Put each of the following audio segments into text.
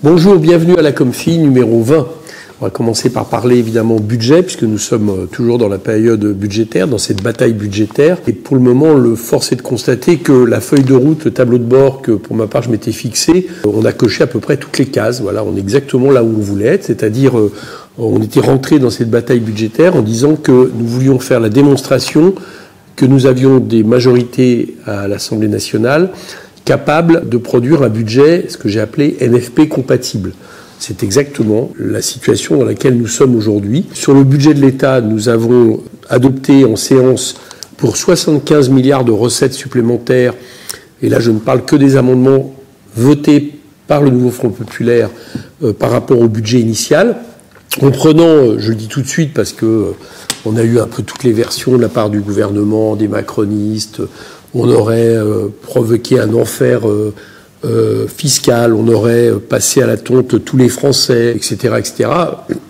Bonjour, bienvenue à la Comfi numéro 20. On va commencer par parler évidemment budget, puisque nous sommes toujours dans la période budgétaire, dans cette bataille budgétaire. Et pour le moment, force est de constater que la feuille de route, le tableau de bord que pour ma part je m'étais fixé, on a coché à peu près toutes les cases. Voilà, on est exactement là où on voulait être, c'est-à-dire on était rentré dans cette bataille budgétaire en disant que nous voulions faire la démonstration que nous avions des majorités à l'Assemblée nationale capables de produire un budget, ce que j'ai appelé NFP compatible. C'est exactement la situation dans laquelle nous sommes aujourd'hui. Sur le budget de l'État, nous avons adopté en séance pour 75 milliards de recettes supplémentaires, et là je ne parle que des amendements votés par le nouveau Front populaire par rapport au budget initial, en prenant, je le dis tout de suite parce que on a eu un peu toutes les versions de la part du gouvernement, des macronistes, on aurait provoqué un enfer fiscal, on aurait passé à la tonte tous les Français, etc., etc.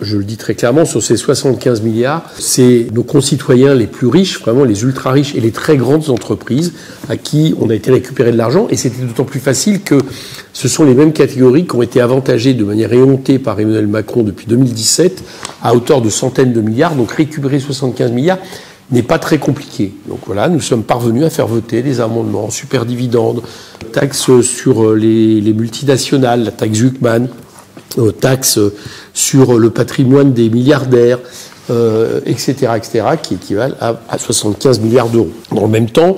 Je le dis très clairement, sur ces 75 milliards, c'est nos concitoyens les plus riches, vraiment les ultra riches et les très grandes entreprises à qui on a été récupérer de l'argent. Et c'était d'autant plus facile que ce sont les mêmes catégories qui ont été avantagées de manière éhontée par Emmanuel Macron depuis 2017 à hauteur de centaines de milliards. Donc récupérer 75 milliards n'est pas très compliqué. Donc voilà, nous sommes parvenus à faire voter des amendements, super dividendes, taxes sur les multinationales, la taxe Zuckman, taxes sur le patrimoine des milliardaires, etc., qui équivalent à 75 milliards d'euros. En même temps,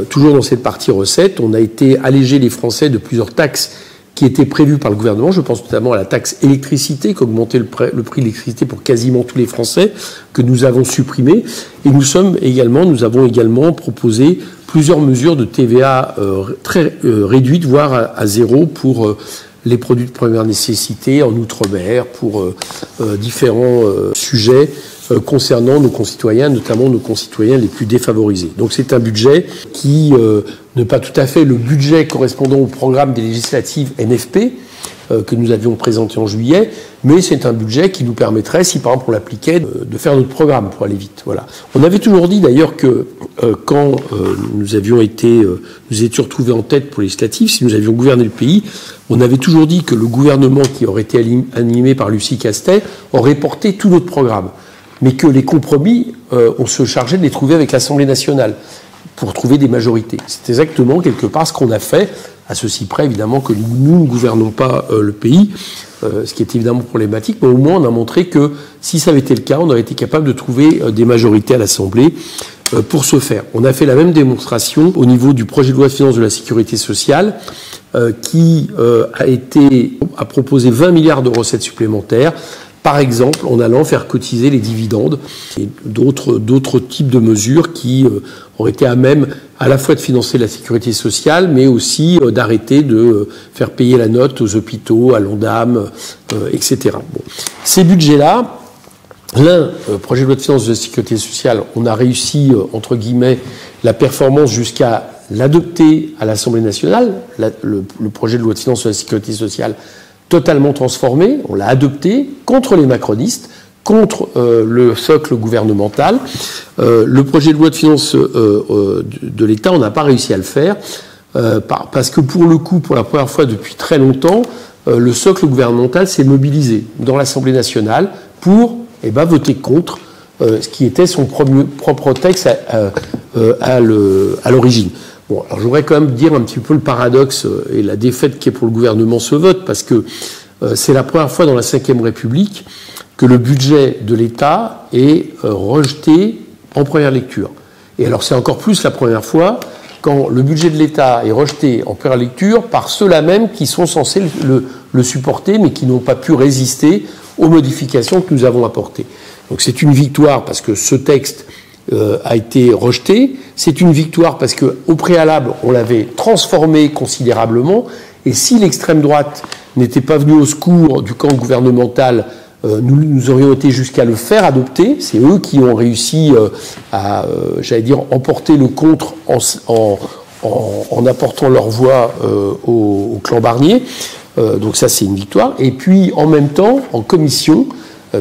toujours dans cette partie recettes, on a été allégé les Français de plusieurs taxes qui étaient prévues par le gouvernement. Je pense notamment à la taxe électricité, qui augmentait le prix de l'électricité pour quasiment tous les Français, que nous avons supprimé. Et nous avons également proposé plusieurs mesures de TVA très réduites, voire à zéro, pour les produits de première nécessité en Outre-mer, pour différents sujets concernant nos concitoyens, notamment nos concitoyens les plus défavorisés. Donc c'est un budget qui n'est pas tout à fait le budget correspondant au programme des législatives NFP que nous avions présenté en juillet, mais c'est un budget qui nous permettrait, si par exemple on l'appliquait, de faire notre programme pour aller vite. Voilà. On avait toujours dit d'ailleurs que quand nous étions retrouvés en tête pour les législatives, si nous avions gouverné le pays, on avait toujours dit que le gouvernement qui aurait été animé par Lucie Castet aurait porté tout notre programme, mais que les compromis, on se chargeait de les trouver avec l'Assemblée nationale pour trouver des majorités. C'est exactement quelque part ce qu'on a fait, à ceci près évidemment que nous ne gouvernons pas le pays, ce qui est évidemment problématique, mais au moins on a montré que si ça avait été le cas, on aurait été capable de trouver des majorités à l'Assemblée pour ce faire. On a fait la même démonstration au niveau du projet de loi de finances de la sécurité sociale, qui a proposé 20 milliards de recettes supplémentaires, par exemple en allant faire cotiser les dividendes et d'autres types de mesures qui auraient été à même à la fois de financer la sécurité sociale, mais aussi d'arrêter de faire payer la note aux hôpitaux, à l'ONDAM, etc. Bon. Ces budgets-là, projet de loi de finances de la sécurité sociale, on a réussi, entre guillemets, la performance jusqu'à l'adopter à l'Assemblée nationale, le projet de loi de finances de la sécurité sociale totalement transformé, on l'a adopté contre les macronistes, contre le socle gouvernemental. Le projet de loi de finances de l'État, on n'a pas réussi à le faire, parce que pour le coup, pour la première fois depuis très longtemps, le socle gouvernemental s'est mobilisé dans l'Assemblée nationale pour voter contre ce qui était son propre texte à l'origine. Bon, alors je voudrais quand même dire un petit peu le paradoxe et la défaite qui est pour le gouvernement ce vote, parce que c'est la première fois dans la Ve République que le budget de l'État est rejeté en première lecture. Et alors c'est encore plus la première fois quand le budget de l'État est rejeté en première lecture par ceux-là même qui sont censés le supporter, mais qui n'ont pas pu résister aux modifications que nous avons apportées. Donc c'est une victoire parce que ce texte a été rejeté. C'est une victoire parce qu'au préalable, on l'avait transformé considérablement. Et si l'extrême droite n'était pas venue au secours du camp gouvernemental, nous aurions été jusqu'à le faire adopter. C'est eux qui ont réussi à, emporter le contre en apportant leur voix au clan Barnier. Donc ça, c'est une victoire. Et puis, en même temps, en commission,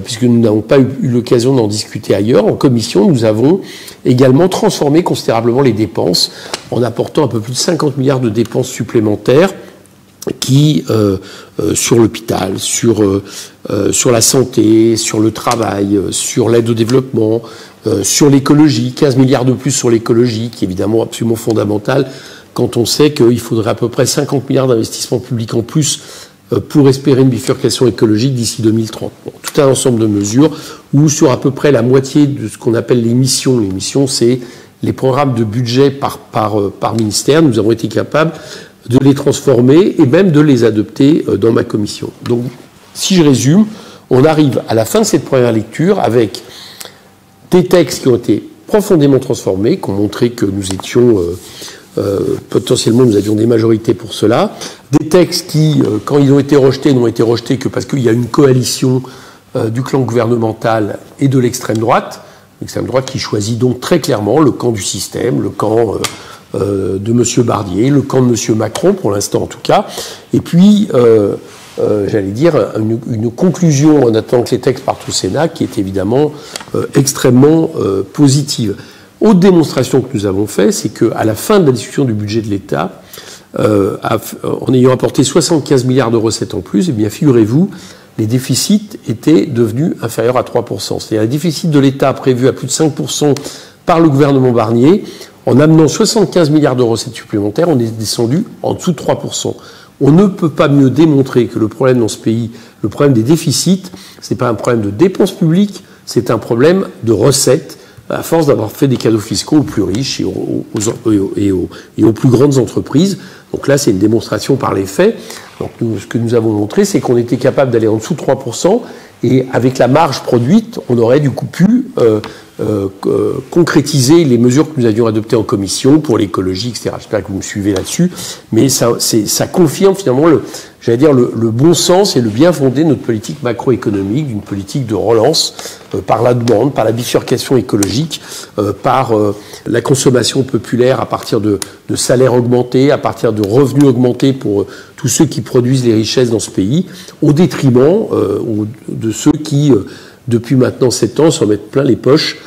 puisque nous n'avons pas eu l'occasion d'en discuter ailleurs, en commission, nous avons également transformé considérablement les dépenses en apportant un peu plus de 50 milliards de dépenses supplémentaires qui, sur l'hôpital, sur la santé, sur le travail, sur l'aide au développement, sur l'écologie, 15 milliards de plus sur l'écologie, qui est évidemment absolument fondamental quand on sait qu'il faudrait à peu près 50 milliards d'investissements publics en plus pour espérer une bifurcation écologique d'ici 2030. Bon, tout un ensemble de mesures, ou sur à peu près la moitié de ce qu'on appelle les missions. Les missions, c'est les programmes de budget par ministère. Nous avons été capables de les transformer et même de les adopter dans ma commission. Donc, si je résume, on arrive à la fin de cette première lecture avec des textes qui ont été profondément transformés, qui ont montré que nous étions potentiellement, nous avions des majorités pour cela. Des textes qui, quand ils ont été rejetés, n'ont été rejetés que parce qu'il y a une coalition du clan gouvernemental et de l'extrême droite. L'extrême droite qui choisit donc très clairement le camp du système, le camp de M. Barnier, le camp de M. Macron, pour l'instant en tout cas. Et puis, j'allais dire, une conclusion en attendant que les textes partent au Sénat qui est évidemment extrêmement positive. Autre démonstration que nous avons fait, c'est qu'à la fin de la discussion du budget de l'État, en ayant apporté 75 milliards de recettes en plus, eh bien, figurez-vous, les déficits étaient devenus inférieurs à 3%. C'est-à-dire les déficits de l'État prévus à plus de 5% par le gouvernement Barnier, en amenant 75 milliards de recettes supplémentaires, on est descendu en dessous de 3%. On ne peut pas mieux démontrer que le problème dans ce pays, le problème des déficits, ce n'est pas un problème de dépenses publiques, c'est un problème de recettes, à force d'avoir fait des cadeaux fiscaux aux plus riches et aux plus grandes entreprises. Donc là, c'est une démonstration par les faits. Donc ce que nous avons montré, c'est qu'on était capable d'aller en dessous de 3%, et avec la marge produite, on aurait du coup pu concrétiser les mesures que nous avions adoptées en commission pour l'écologie, etc. J'espère que vous me suivez là-dessus, mais ça confirme finalement le bon sens et le bien fondé de notre politique macroéconomique, d'une politique de relance par la demande, par la bifurcation écologique, par la consommation populaire à partir de salaires augmentés, à partir de revenus augmentés pour tous ceux qui produisent les richesses dans ce pays, au détriment de ceux qui, depuis maintenant 7 ans, s'en mettent plein les poches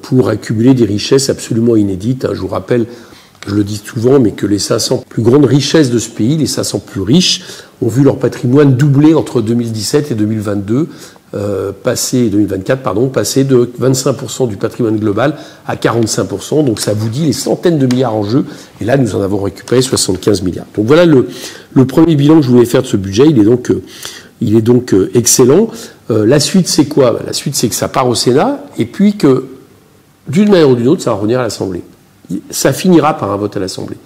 pour accumuler des richesses absolument inédites. Je vous rappelle, je le dis souvent, mais que les 500 plus grandes richesses de ce pays, les 500 plus riches, ont vu leur patrimoine doubler entre 2017 et 2022, passer de 25% du patrimoine global à 45%. Donc ça vous dit les centaines de milliards en jeu. Et là, nous en avons récupéré 75 milliards. Donc voilà le premier bilan que je voulais faire de ce budget. Il est donc excellent. La suite, c'est quoi ? La suite, c'est que ça part au Sénat et puis que, d'une manière ou d'une autre, ça va revenir à l'Assemblée. Ça finira par un vote à l'Assemblée.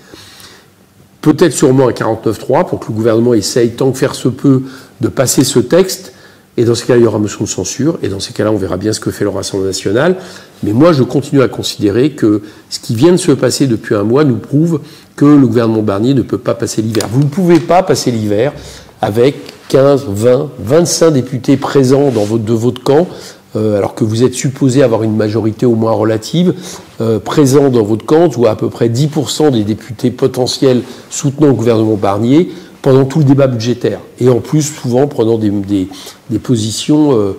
Peut-être sûrement un 49-3 pour que le gouvernement essaye, tant que faire se peut, de passer ce texte. Et dans ces cas-là, il y aura motion de censure. Et dans ces cas-là, on verra bien ce que fait le Rassemblement national. Mais moi, je continue à considérer que ce qui vient de se passer depuis un mois nous prouve que le gouvernement Barnier ne peut pas passer l'hiver. Vous ne pouvez pas passer l'hiver avec 15, 20, 25 députés présents de votre camp, alors que vous êtes supposé avoir une majorité au moins relative, présents dans votre camp, ou à peu près 10% des députés potentiels soutenant le gouvernement Barnier, pendant tout le débat budgétaire. Et en plus, souvent, prenant des positions,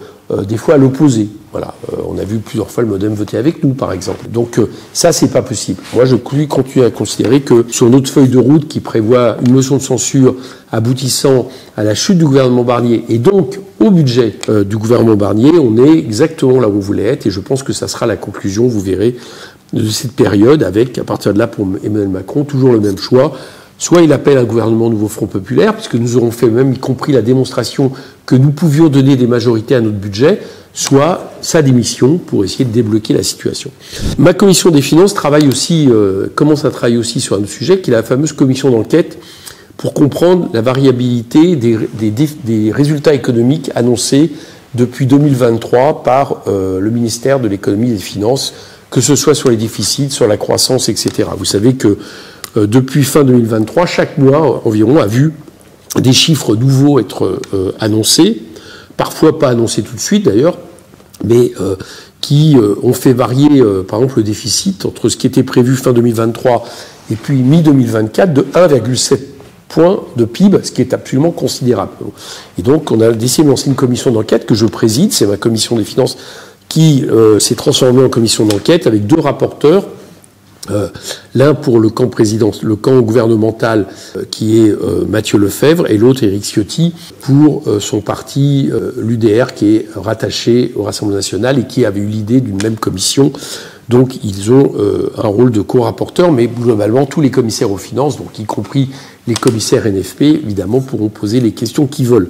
des fois à l'opposé. Voilà. On a vu plusieurs fois le MoDem voter avec nous, par exemple. Donc ça, c'est pas possible. Moi, je continue à considérer que sur notre feuille de route qui prévoit une motion de censure aboutissant à la chute du gouvernement Barnier et donc au budget du gouvernement Barnier, on est exactement là où on voulait être, et je pense que ça sera la conclusion, vous verrez, de cette période, avec, à partir de là, pour Emmanuel Macron, toujours le même choix. Soit il appelle un gouvernement Nouveau Front Populaire, puisque nous aurons fait même, y compris la démonstration que nous pouvions donner des majorités à notre budget, soit sa démission pour essayer de débloquer la situation. Ma commission des finances commence à travailler aussi sur un autre sujet, qui est la fameuse commission d'enquête pour comprendre la variabilité des résultats économiques annoncés depuis 2023 par le ministère de l'économie et des finances, que ce soit sur les déficits, sur la croissance, etc. Vous savez que depuis fin 2023, chaque mois environ a vu des chiffres nouveaux être annoncés, parfois pas annoncés tout de suite d'ailleurs, mais qui ont fait varier par exemple le déficit entre ce qui était prévu fin 2023 et puis mi-2024 de 1,7 points de PIB, ce qui est absolument considérable. Et donc on a décidé de lancer une commission d'enquête que je préside, c'est ma commission des finances qui s'est transformée en commission d'enquête avec 2 rapporteurs, L'un pour le camp gouvernemental qui est Mathieu Lefebvre et l'autre Éric Ciotti pour son parti l'UDR qui est rattaché au Rassemblement national et qui avait eu l'idée d'une même commission. Donc ils ont un rôle de co-rapporteur, mais globalement tous les commissaires aux finances, donc y compris les commissaires NFP, évidemment, pourront poser les questions qu'ils veulent.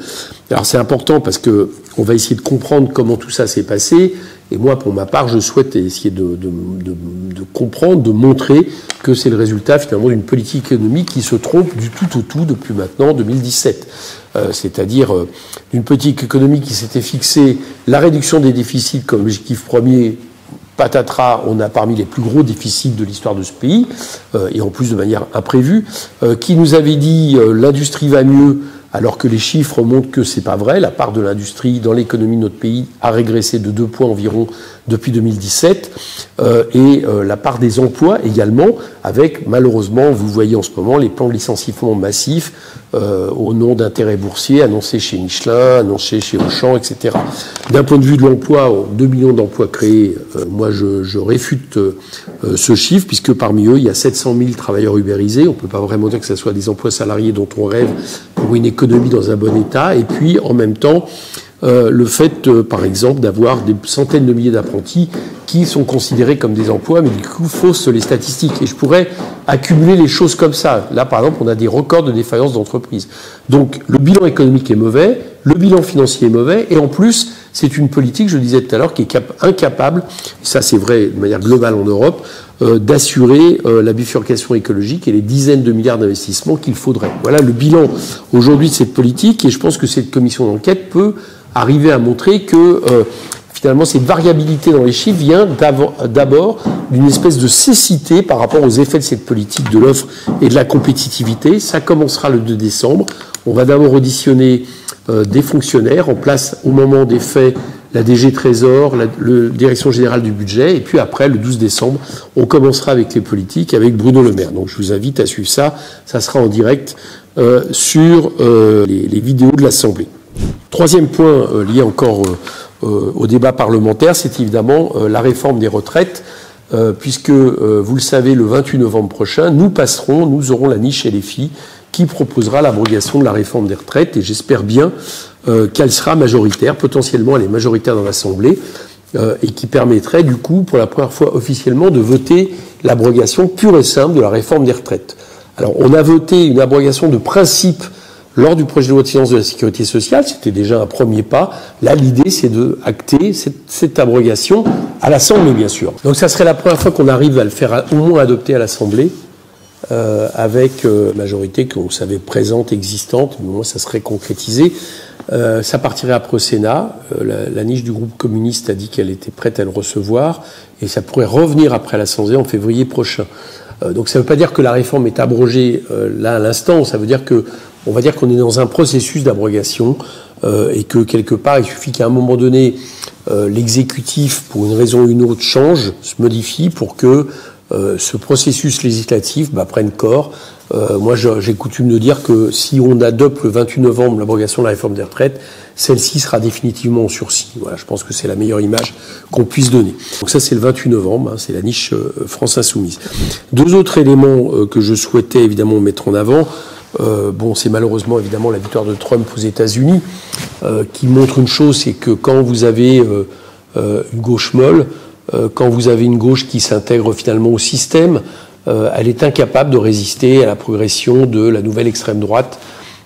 Alors c'est important parce que on va essayer de comprendre comment tout ça s'est passé. Et moi, pour ma part, je souhaite essayer de comprendre, de montrer que c'est le résultat finalement d'une politique économique qui se trompe du tout au tout depuis maintenant 2017. C'est-à-dire d'une politique économique qui s'était fixée la réduction des déficits comme objectif premier. Patatras, on a parmi les plus gros déficits de l'histoire de ce pays, et en plus de manière imprévue, qui nous avait dit l'industrie va mieux, alors que les chiffres montrent que c'est pas vrai. La part de l'industrie dans l'économie de notre pays a régressé de 2 points environ depuis 2017, et la part des emplois également, avec malheureusement, vous voyez en ce moment, les plans de licenciement massifs au nom d'intérêts boursiers annoncés chez Michelin, annoncés chez Auchan, etc. D'un point de vue de l'emploi, 2 millions d'emplois créés, moi je réfute ce chiffre, puisque parmi eux, il y a 700 000 travailleurs ubérisés. On ne peut pas vraiment dire que ce soit des emplois salariés dont on rêve pour une économie dans un bon état. Et puis, en même temps, le fait, par exemple, d'avoir des centaines de milliers d'apprentis qui sont considérés comme des emplois, mais du coup faussent les statistiques. Et je pourrais accumuler les choses comme ça. Là, par exemple, on a des records de défaillance d'entreprise. Donc, le bilan économique est mauvais, le bilan financier est mauvais, et en plus, c'est une politique, je le disais tout à l'heure, qui est incapable, ça c'est vrai de manière globale en Europe, d'assurer la bifurcation écologique et les dizaines de milliards d'investissements qu'il faudrait. Voilà le bilan aujourd'hui de cette politique, et je pense que cette commission d'enquête peut arriver à montrer que finalement cette variabilité dans les chiffres vient d'abord d'une espèce de cécité par rapport aux effets de cette politique de l'offre et de la compétitivité. Ça commencera le 2 décembre. On va d'abord auditionner des fonctionnaires en place au moment des faits, la DG Trésor, la Direction Générale du Budget, et puis après, le 12 décembre, on commencera avec les politiques, avec Bruno Le Maire. Donc je vous invite à suivre ça. Ça sera en direct sur les vidéos de l'Assemblée. Troisième point lié encore au débat parlementaire, c'est évidemment la réforme des retraites, puisque, vous le savez, le 28 novembre prochain, nous aurons la niche LFI qui proposera l'abrogation de la réforme des retraites, et j'espère bien qu'elle sera majoritaire, potentiellement elle est majoritaire dans l'Assemblée, et qui permettrait du coup, pour la première fois officiellement, de voter l'abrogation pure et simple de la réforme des retraites. Alors, on a voté une abrogation de principe lors du projet de loi de finances de la sécurité sociale, c'était déjà un premier pas. Là, l'idée, c'est de acter cette abrogation à l'Assemblée, bien sûr. Donc, ça serait la première fois qu'on arrive à le faire au moins adopter à l'Assemblée, avec majorité qu'on savait présente, existante, mais au moins ça serait concrétisé. Ça partirait après au Sénat. La niche du groupe communiste a dit qu'elle était prête à le recevoir, et ça pourrait revenir après à l'Assemblée en février prochain. Donc ça ne veut pas dire que la réforme est abrogée là à l'instant, ça veut dire que on va dire qu'on est dans un processus d'abrogation et que quelque part il suffit qu'à un moment donné l'exécutif, pour une raison ou une autre, change, se modifie pour que ce processus législatif prenne corps. Moi j'ai coutume de dire que si on adopte le 28 novembre l'abrogation de la réforme des retraites, celle-ci sera définitivement en sursis. Voilà, je pense que c'est la meilleure image qu'on puisse donner. Donc ça, c'est le 28 novembre, c'est la niche France Insoumise. Deux autres éléments que je souhaitais évidemment mettre en avant. C'est malheureusement évidemment la victoire de Trump aux États-Unis qui montre une chose, c'est que quand vous avez une gauche molle, quand vous avez une gauche qui s'intègre finalement au système, elle est incapable de résister à la progression de la nouvelle extrême droite,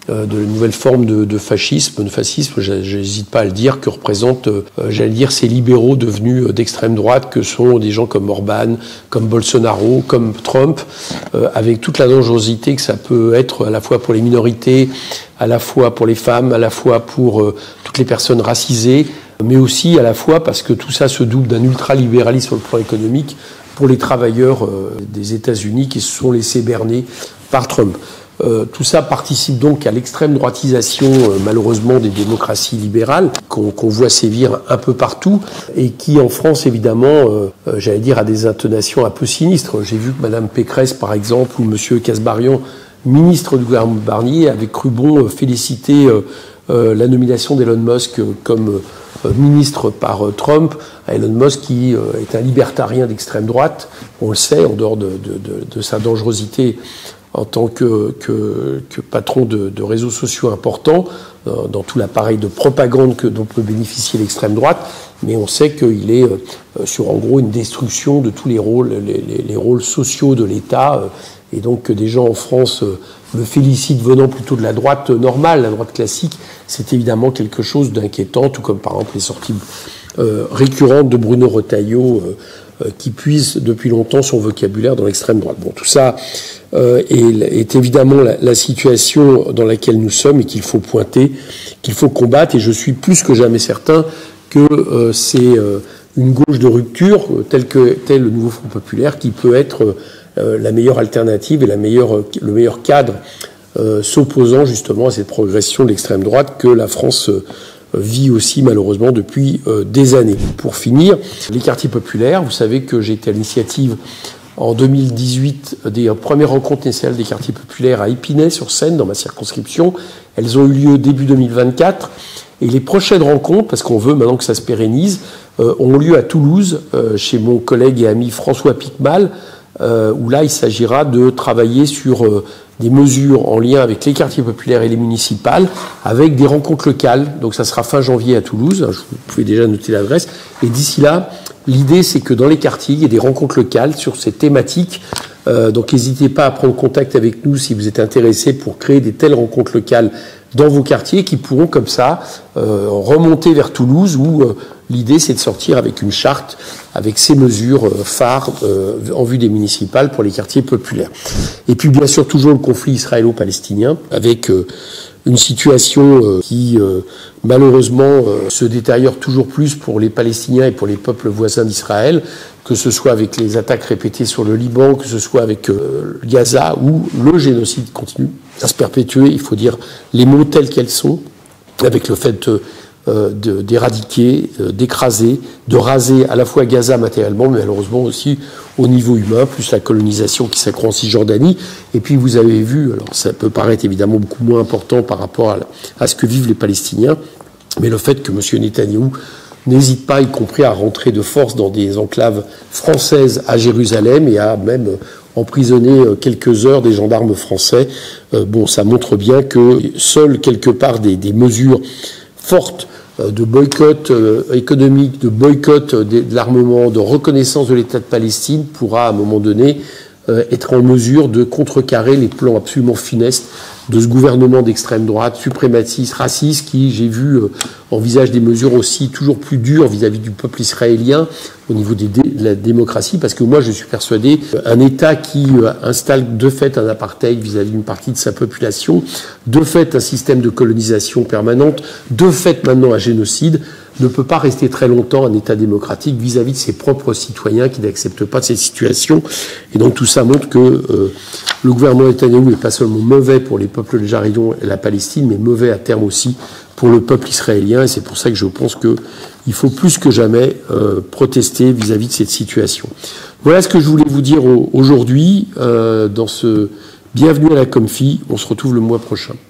de la nouvelle forme de fascisme, j'hésite pas à le dire, que représentent, ces libéraux devenus d'extrême droite, que sont des gens comme Orban, comme Bolsonaro, comme Trump, avec toute la dangerosité que ça peut être à la fois pour les minorités, à la fois pour les femmes, à la fois pour toutes les personnes racisées, mais aussi à la fois parce que tout ça se double d'un ultralibéralisme sur le plan économique pour les travailleurs des États-Unis qui se sont laissés berner par Trump. Tout ça participe donc à l'extrême droitisation, malheureusement, des démocraties libérales qu'on voit sévir un peu partout et qui, en France, évidemment, a des intonations un peu sinistres. J'ai vu que Mme Pécresse, par exemple, ou M. Kasbarian, ministre du gouvernement Barnier, avait cru bon féliciter la nomination d'Elon Musk comme ministre par Trump, Elon Musk qui est un libertarien d'extrême droite, on le sait, en dehors de sa dangerosité en tant que patron de réseaux sociaux importants, dans tout l'appareil de propagande dont peut bénéficier l'extrême droite, mais on sait qu'il est sur en gros une destruction de tous les rôles, les rôles sociaux de l'État, et donc que des gens en France le félicitent venant plutôt de la droite normale, la droite classique, c'est évidemment quelque chose d'inquiétant, tout comme par exemple les sorties récurrentes de Bruno Retailleau, qui puise depuis longtemps son vocabulaire dans l'extrême droite. Bon, tout ça est évidemment la situation dans laquelle nous sommes et qu'il faut pointer, qu'il faut combattre, et je suis plus que jamais certain que c'est une gauche de rupture, tel le nouveau Front populaire, qui peut être la meilleure alternative et le meilleur cadre s'opposant justement à cette progression de l'extrême droite que la France vit aussi malheureusement depuis des années. Pour finir, les quartiers populaires, vous savez que j'ai été à l'initiative en 2018 des premières rencontres nationales des quartiers populaires à Épinay-sur-Seine, dans ma circonscription. Elles ont eu lieu début 2024. Et les prochaines rencontres, parce qu'on veut maintenant que ça se pérennise, ont lieu à Toulouse, chez mon collègue et ami François Picmal, où là il s'agira de travailler sur des mesures en lien avec les quartiers populaires et les municipales, avec des rencontres locales. Donc ça sera fin janvier à Toulouse, vous pouvez déjà noter l'adresse. Et d'ici là, l'idée c'est que dans les quartiers, il y ait des rencontres locales sur ces thématiques. Donc n'hésitez pas à prendre contact avec nous si vous êtes intéressé pour créer des telles rencontres locales dans vos quartiers qui pourront comme ça remonter vers Toulouse, où l'idée c'est de sortir avec une charte, avec ces mesures phares en vue des municipales pour les quartiers populaires. Et puis bien sûr toujours le conflit israélo-palestinien, avec une situation qui malheureusement se détériore toujours plus pour les Palestiniens et pour les peuples voisins d'Israël, que ce soit avec les attaques répétées sur le Liban, que ce soit avec Gaza, où le génocide continue à se perpétuer, il faut dire les mots tels qu'elles sont, avec le fait d'éradiquer, d'écraser, de raser à la fois Gaza matériellement, mais malheureusement aussi au niveau humain, plus la colonisation qui s'accroît en Cisjordanie. Et puis vous avez vu, alors ça peut paraître évidemment beaucoup moins important par rapport à ce que vivent les Palestiniens, mais le fait que M. Netanyahou n'hésite pas, y compris à rentrer de force dans des enclaves françaises à Jérusalem et à même emprisonner quelques heures des gendarmes français. Bon, ça montre bien que seules quelque part des mesures fortes de boycott économique, de boycott de l'armement, de reconnaissance de l'État de Palestine pourra à un moment donné être en mesure de contrecarrer les plans absolument funestes de ce gouvernement d'extrême droite, suprématiste, raciste, qui, j'ai vu, envisage des mesures aussi toujours plus dures vis-à-vis du peuple israélien au niveau de la démocratie, parce que moi je suis persuadé qu'un État qui installe de fait un apartheid vis-à-vis d'une partie de sa population, de fait un système de colonisation permanente, de fait maintenant un génocide, ne peut pas rester très longtemps un État démocratique vis-à-vis de ses propres citoyens qui n'acceptent pas cette situation. Et donc tout ça montre que le gouvernement Netanyahou n'est pas seulement mauvais pour les peuples algériens et la Palestine, mais mauvais à terme aussi pour le peuple israélien. Et c'est pour ça que je pense qu'il faut plus que jamais protester vis-à-vis de cette situation. Voilà ce que je voulais vous dire aujourd'hui dans ce Bienvenue à la Comfy. On se retrouve le mois prochain.